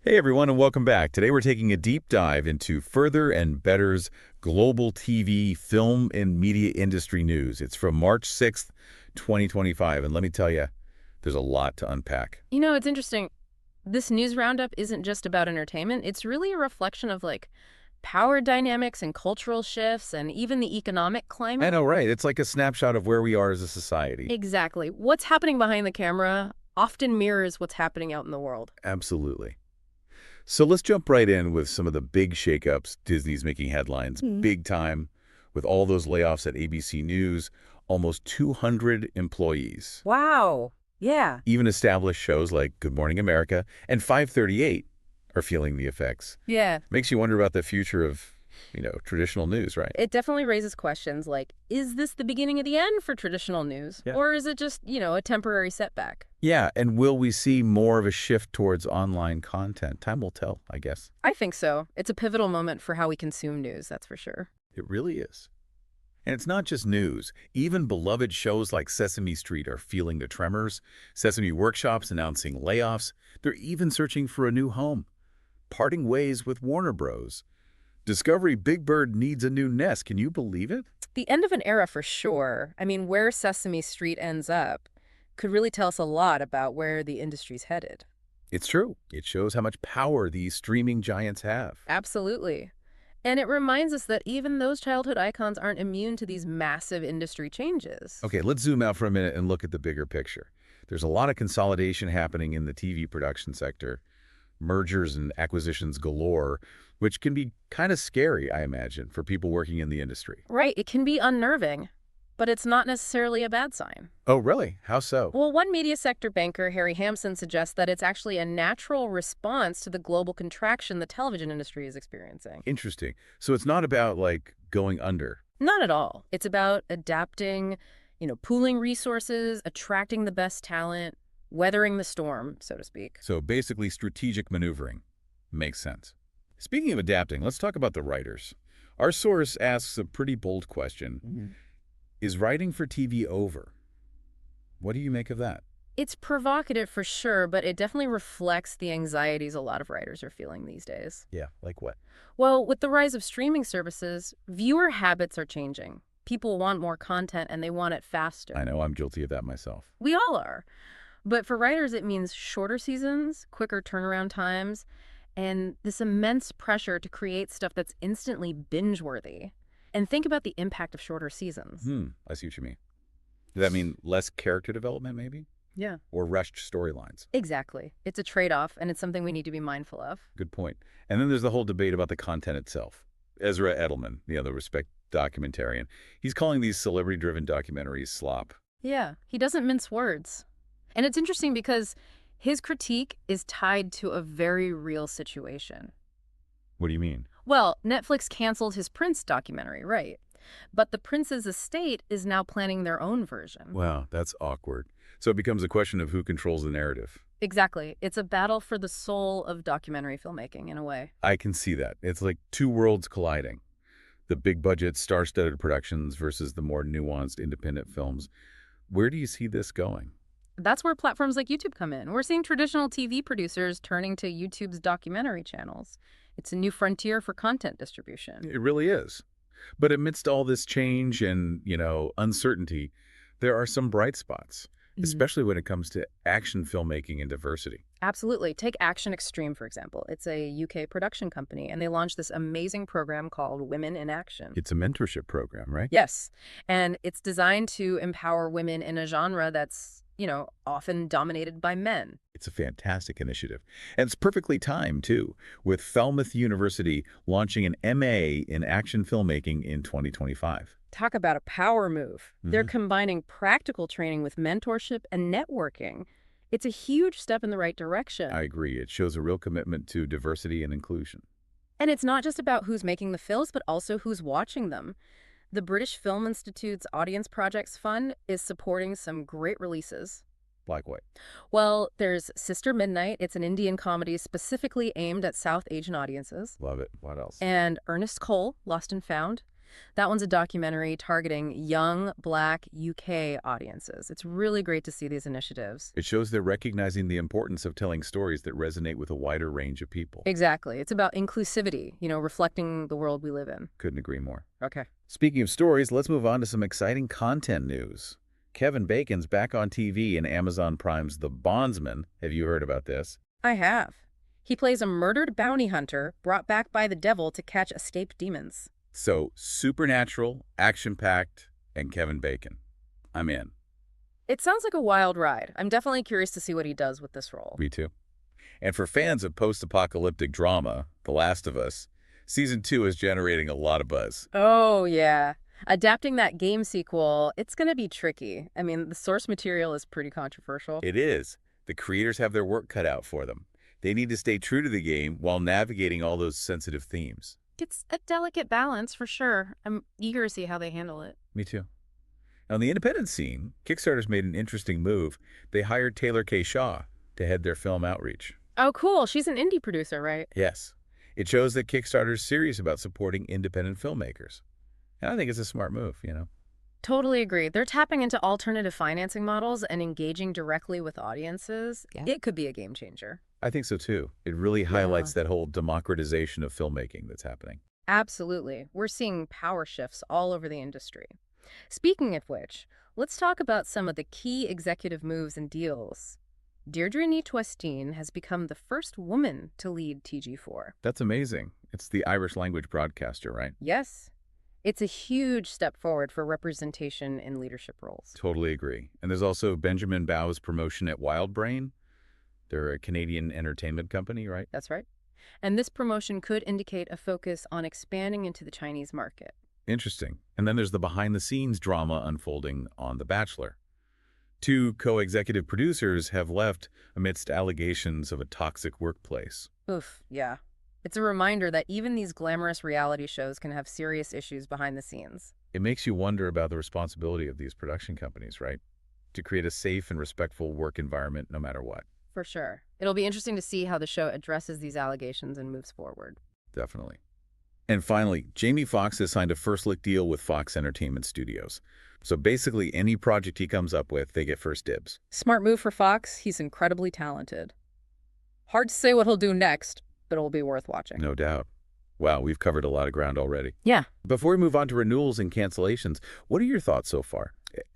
Hey everyone, and welcome back. Today we're taking a deep dive into Further and Better's global TV, film, and media industry news. It's from March 6th, 2025, and let me tell you, there's a lot to unpack. You know, it's interesting. This news roundup isn't just about entertainment. It's really a reflection of power dynamics and cultural shifts and even the economic climate. I know, right? It's like a snapshot of where we are as a society. Exactly. What's happening behind the camera often mirrors what's happening out in the world. Absolutely. So let's jump right in with some of the big shakeups Disney's making headlines big time with all those layoffs at ABC News, almost 200 employees. Wow. Yeah. Even established shows like Good Morning America and 538 are feeling the effects. Yeah. Makes you wonder about the future of, traditional news, right? It definitely raises questions like, is this the beginning of the end for traditional news? Yeah. Or is it just, a temporary setback? Yeah, and will we see more of a shift towards online content? Time will tell, I guess. I think so. It's a pivotal moment for how we consume news, that's for sure. It really is. And it's not just news. Even beloved shows like Sesame Street are feeling the tremors. Sesame Workshop's announcing layoffs. They're even searching for a new home. Parting ways with Warner Bros. Discovery Big Bird needs a new nest. Can you believe it? The end of an era for sure. I mean, where Sesame Street ends up could really tell us a lot about where the industry's headed. It's true. It shows how much power these streaming giants have. Absolutely. And it reminds us that even those childhood icons aren't immune to these massive industry changes. Okay, let's zoom out for a minute and look at the bigger picture. There's a lot of consolidation happening in the TV production sector. Mergers and acquisitions galore, which can be kind of scary, I imagine, for people working in the industry. Right, it can be unnerving, but it's not necessarily a bad sign. Oh, really? How so? Well, one media sector banker, Harry Hampson, suggests that it's actually a natural response to the global contraction the television industry is experiencing. Interesting. So it's not about, going under. Not at all. It's about adapting, pooling resources, attracting the best talent, weathering the storm, so to speak. So basically strategic maneuvering. Makes sense. Speaking of adapting, let's talk about the writers. Our source asks a pretty bold question. Is writing for TV over? What do you make of that? It's provocative for sure, but it definitely reflects the anxieties a lot of writers are feeling these days. Yeah, like what? Well, with the rise of streaming services, viewer habits are changing. People want more content and they want it faster. I know I'm guilty of that myself. We all are. But for writers, it means shorter seasons, quicker turnaround times, and this immense pressure to create stuff that's instantly binge-worthy. And think about the impact of shorter seasons. I see what you mean. Does that mean less character development, maybe? Yeah. Or rushed storylines? Exactly. It's a trade-off, and it's something we need to be mindful of. Good point. And then there's the whole debate about the content itself. Ezra Edelman, the respect documentarian, he's calling these celebrity-driven documentaries slop. Yeah, he doesn't mince words. And it's interesting because his critique is tied to a very real situation. What do you mean? Well, Netflix canceled his Prince documentary, right? But the Prince's estate is now planning their own version. Wow, that's awkward. So it becomes a question of who controls the narrative. Exactly. It's a battle for the soul of documentary filmmaking, in a way. I can see that. It's like two worlds colliding. The big-budget, star-studded productions versus the more nuanced independent films. Where do you see this going? That's where platforms like YouTube come in. We're seeing traditional TV producers turning to YouTube's documentary channels. It's a new frontier for content distribution. It really is. But amidst all this change and, uncertainty, there are some bright spots, especially when it comes to action filmmaking and diversity. Absolutely. Take Action Extreme, for example. It's a UK production company, and they launched this amazing program called Women in Action. It's a mentorship program, right? Yes. And it's designed to empower women in a genre that's, often dominated by men. It's a fantastic initiative. And it's perfectly timed, too, with Falmouth University launching an MA in action filmmaking in 2025. Talk about a power move. They're combining practical training with mentorship and networking. It's a huge step in the right direction. I agree. It shows a real commitment to diversity and inclusion. And it's not just about who's making the films, but also who's watching them. The British Film Institute's Audience Projects Fund is supporting some great releases. Like what? Well, there's Sister Midnight. It's an Indian comedy specifically aimed at South Asian audiences. Love it. What else? And Ernest Cole, Lost and Found. That one's a documentary targeting young, Black UK audiences. It's really great to see these initiatives. It shows they're recognizing the importance of telling stories that resonate with a wider range of people. Exactly. It's about inclusivity, reflecting the world we live in. Couldn't agree more. Okay. Speaking of stories, let's move on to some exciting content news. Kevin Bacon's back on TV in Amazon Prime's The Bondsman. Have you heard about this? I have. He plays a murdered bounty hunter brought back by the devil to catch escaped demons. So, supernatural, action-packed, and Kevin Bacon. I'm in. It sounds like a wild ride. I'm definitely curious to see what he does with this role. Me too. And for fans of post-apocalyptic drama, The Last of Us, Season 2 is generating a lot of buzz. Oh, yeah. Adapting that game sequel, it's going to be tricky. I mean, the source material is pretty controversial. It is. The creators have their work cut out for them. They need to stay true to the game while navigating all those sensitive themes. It's a delicate balance, for sure. I'm eager to see how they handle it. Me too. On the independent scene, Kickstarter's made an interesting move. They hired Taylor K. Shaw to head their film outreach. Oh, cool. She's an indie producer, right? Yes. It shows that Kickstarter's serious about supporting independent filmmakers. And I think it's a smart move, Totally agree. They're tapping into alternative financing models and engaging directly with audiences. Yeah. It could be a game changer. I think so too. It really highlights that whole democratization of filmmaking that's happening. Absolutely. We're seeing power shifts all over the industry. Speaking of which, let's talk about some of the key executive moves and deals. Deirdre Neat-Westine has become the first woman to lead TG4. That's amazing. It's the Irish language broadcaster, right? Yes. It's a huge step forward for representation in leadership roles. Totally agree. And there's also Benjamin Bao's promotion at Wildbrain. They're a Canadian entertainment company, right? That's right. And this promotion could indicate a focus on expanding into the Chinese market. Interesting. And then there's the behind-the-scenes drama unfolding on The Bachelor. 2 co-executive producers have left amidst allegations of a toxic workplace. Oof, yeah. It's a reminder that even these glamorous reality shows can have serious issues behind the scenes. It makes you wonder about the responsibility of these production companies, right? To create a safe and respectful work environment no matter what. For sure. It'll be interesting to see how the show addresses these allegations and moves forward. Definitely. And finally, Jamie Foxx has signed a first-look deal with Fox Entertainment Studios. So basically, any project he comes up with, they get first dibs. Smart move for Fox. He's incredibly talented. Hard to say what he'll do next, but it'll be worth watching. No doubt. Wow, we've covered a lot of ground already. Yeah. Before we move on to renewals and cancellations, what are your thoughts so far?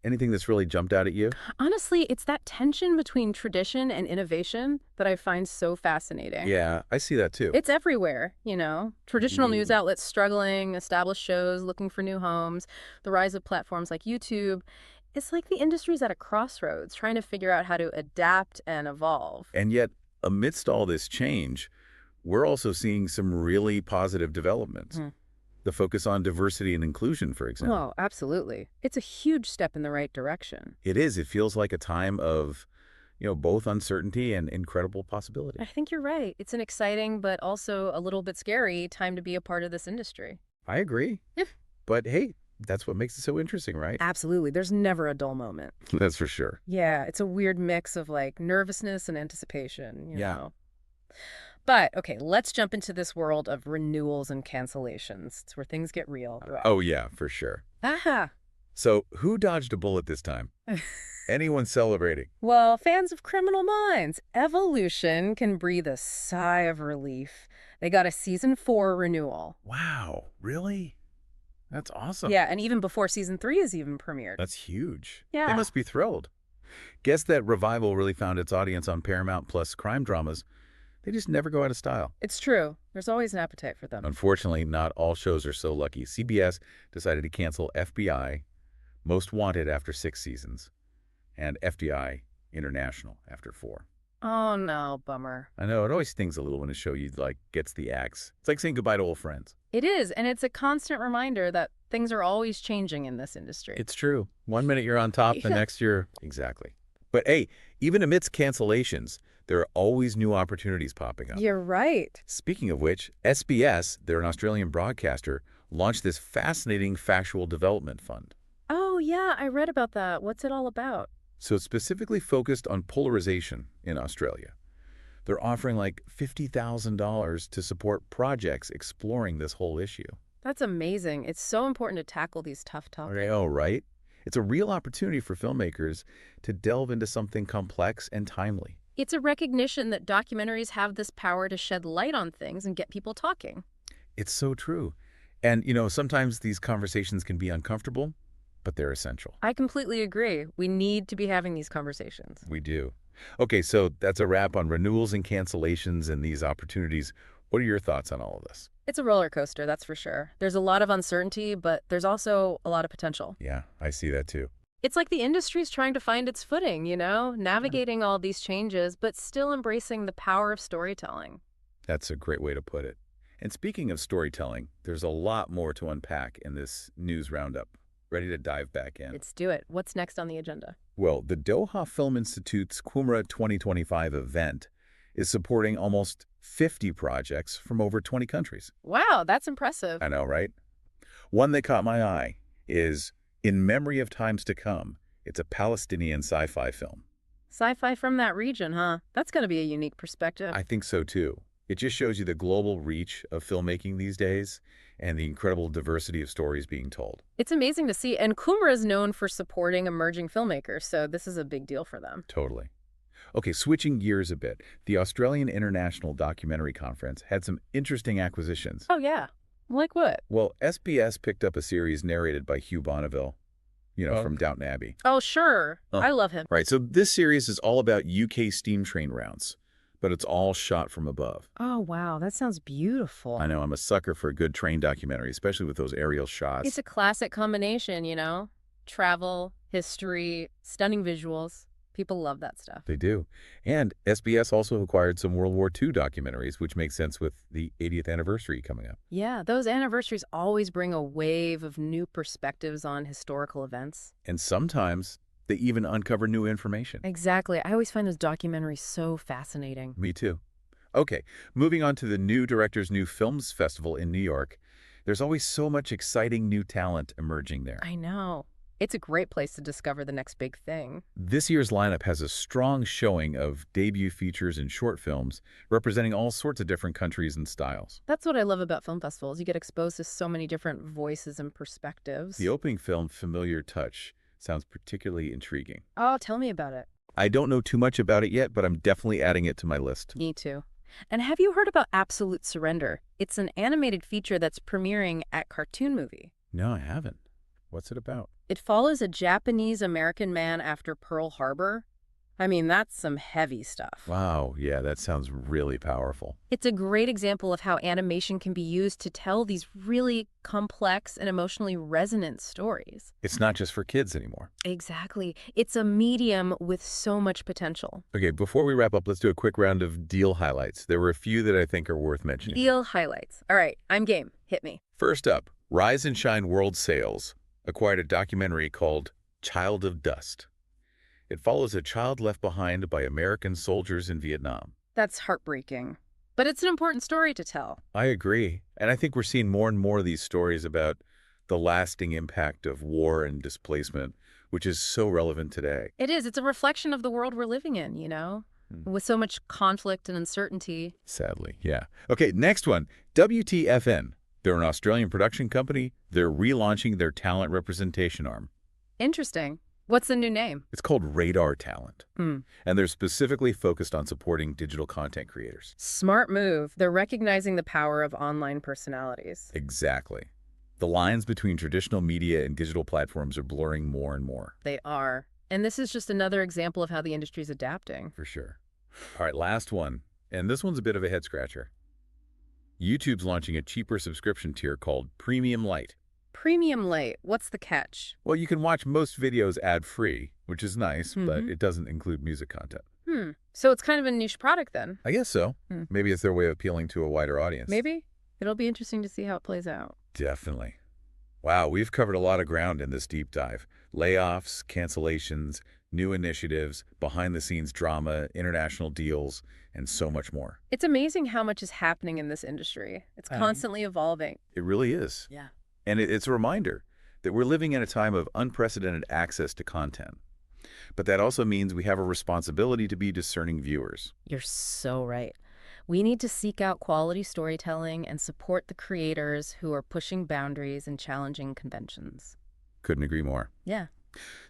Anything that's really jumped out at you? Honestly, it's that tension between tradition and innovation that I find so fascinating. Yeah, I see that too. It's everywhere, Traditional news outlets struggling, established shows looking for new homes, the rise of platforms like YouTube. It's like the industry's at a crossroads, trying to figure out how to adapt and evolve. And yet, amidst all this change, we're also seeing some really positive developments. The focus on diversity and inclusion, for example. Oh, absolutely. It's a huge step in the right direction. It is. It feels like a time of, both uncertainty and incredible possibility. I think you're right. It's an exciting, but also a little bit scary time to be a part of this industry. I agree. Yeah. But hey, that's what makes it so interesting, right? Absolutely. There's never a dull moment. That's for sure. Yeah, it's a weird mix of nervousness and anticipation, you Yeah. know. But, okay, let's jump into this world of renewals and cancellations. It's where things get real. Oh, yeah, for sure. Aha! So who dodged a bullet this time? Anyone celebrating? Well, fans of Criminal Minds, Evolution can breathe a sigh of relief. They got a Season 4 renewal. Wow, really? That's awesome. Yeah, and even before Season 3 is even premiered. That's huge. Yeah. They must be thrilled. Guess that revival really found its audience on Paramount Plus crime dramas. They just never go out of style. It's true. There's always an appetite for them. Unfortunately, not all shows are so lucky. CBS decided to cancel FBI, Most Wanted after 6 seasons, and FDI International after 4. Oh, no, bummer. I know, it always stings a little when a show you like gets the axe. It's like saying goodbye to old friends. It is, and it's a constant reminder that things are always changing in this industry. It's true. One minute you're on top, the next you're... Exactly. But hey, even amidst cancellations, there are always new opportunities popping up. You're right. Speaking of which, SBS, they're an Australian broadcaster, launched this fascinating factual development fund. Oh, yeah, I read about that. What's it all about? So it's specifically focused on polarization in Australia. They're offering like $50,000 to support projects exploring this whole issue. That's amazing. It's so important to tackle these tough topics. Okay, oh, right? It's a real opportunity for filmmakers to delve into something complex and timely. It's a recognition that documentaries have this power to shed light on things and get people talking. It's so true. And, sometimes these conversations can be uncomfortable, but they're essential. I completely agree. We need to be having these conversations. We do. Okay, so that's a wrap on renewals and cancellations and these opportunities. What are your thoughts on all of this? It's a roller coaster, that's for sure. There's a lot of uncertainty, but there's also a lot of potential. Yeah, I see that too. It's like the industry's trying to find its footing, navigating all these changes, but still embracing the power of storytelling. That's a great way to put it. And speaking of storytelling, there's a lot more to unpack in this news roundup. Ready to dive back in? Let's do it. What's next on the agenda? Well, the Doha Film Institute's Qumra 2025 event is supporting almost 50 projects from over 20 countries. Wow, that's impressive. I know, right? One that caught my eye is In Memory of Times to Come. It's a Palestinian sci-fi film. Sci-fi from that region, huh? That's going to be a unique perspective. I think so, too. It just shows you the global reach of filmmaking these days and the incredible diversity of stories being told. It's amazing to see, and Qumra is known for supporting emerging filmmakers, so this is a big deal for them. Totally. Okay, switching gears a bit, the Australian International Documentary Conference had some interesting acquisitions. Oh, yeah. Like what? Well, SBS picked up a series narrated by Hugh Bonneville, from Downton Abbey. Oh, sure. Oh. I love him. Right, so this series is all about UK steam train routes, but it's all shot from above. Oh, wow. That sounds beautiful. I know, I'm a sucker for a good train documentary, especially with those aerial shots. It's a classic combination, Travel, history, stunning visuals. People love that stuff. They do. And SBS also acquired some World War II documentaries, which makes sense with the 80th anniversary coming up. Yeah, those anniversaries always bring a wave of new perspectives on historical events. And sometimes they even uncover new information. Exactly. I always find those documentaries so fascinating. Me too. Okay, moving on to the New Directors New Films Festival in New York. There's always so much exciting new talent emerging there. I know. It's a great place to discover the next big thing. This year's lineup has a strong showing of debut features and short films representing all sorts of different countries and styles. That's what I love about film festivals. You get exposed to so many different voices and perspectives. The opening film, Familiar Touch, sounds particularly intriguing. Oh, tell me about it. I don't know too much about it yet, but I'm definitely adding it to my list. Me too. And have you heard about Absolute Surrender? It's an animated feature that's premiering at Cartoon Movie. No, I haven't. What's it about? It follows a Japanese-American man after Pearl Harbor. I mean, that's some heavy stuff. Wow, yeah, that sounds really powerful. It's a great example of how animation can be used to tell these really complex and emotionally resonant stories. It's not just for kids anymore. Exactly. It's a medium with so much potential. Okay, before we wrap up, let's do a quick round of deal highlights. There were a few that I think are worth mentioning. Deal highlights. All right, I'm game. Hit me. First up, Rise and Shine World Sales acquired a documentary called Child of Dust. It follows a child left behind by American soldiers in Vietnam. That's heartbreaking. But it's an important story to tell. I agree. And I think we're seeing more and more of these stories about the lasting impact of war and displacement, which is so relevant today. It is. It's a reflection of the world we're living in, with so much conflict and uncertainty. Sadly, yeah. Okay, next one, WTFN. They're an Australian production company. They're relaunching their talent representation arm. Interesting. What's the new name? It's called Radar Talent, and they're specifically focused on supporting digital content creators. Smart move. They're recognizing the power of online personalities. Exactly. The lines between traditional media and digital platforms are blurring more and more. They are. And this is just another example of how the industry's adapting. For sure. All right, last one. And this one's a bit of a head-scratcher. YouTube's launching a cheaper subscription tier called Premium Lite. Premium Lite. What's the catch? Well, you can watch most videos ad-free, which is nice, but it doesn't include music content. So it's kind of a niche product then? I guess so. Maybe it's their way of appealing to a wider audience. Maybe. It'll be interesting to see how it plays out. Definitely. Wow, we've covered a lot of ground in this deep dive. Layoffs, cancellations, new initiatives, behind-the-scenes drama, international deals, and so much more. It's amazing how much is happening in this industry. It's constantly evolving. It really is. Yeah. And it's a reminder that we're living in a time of unprecedented access to content. But that also means we have a responsibility to be discerning viewers. You're so right. We need to seek out quality storytelling and support the creators who are pushing boundaries and challenging conventions. Couldn't agree more. Yeah.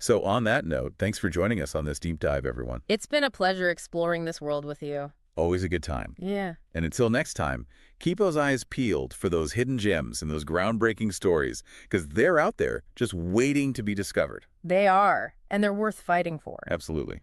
So on that note, thanks for joining us on this deep dive, everyone. It's been a pleasure exploring this world with you. Always a good time. Yeah. And until next time, keep those eyes peeled for those hidden gems and those groundbreaking stories, because they're out there just waiting to be discovered. They are, and they're worth fighting for. Absolutely.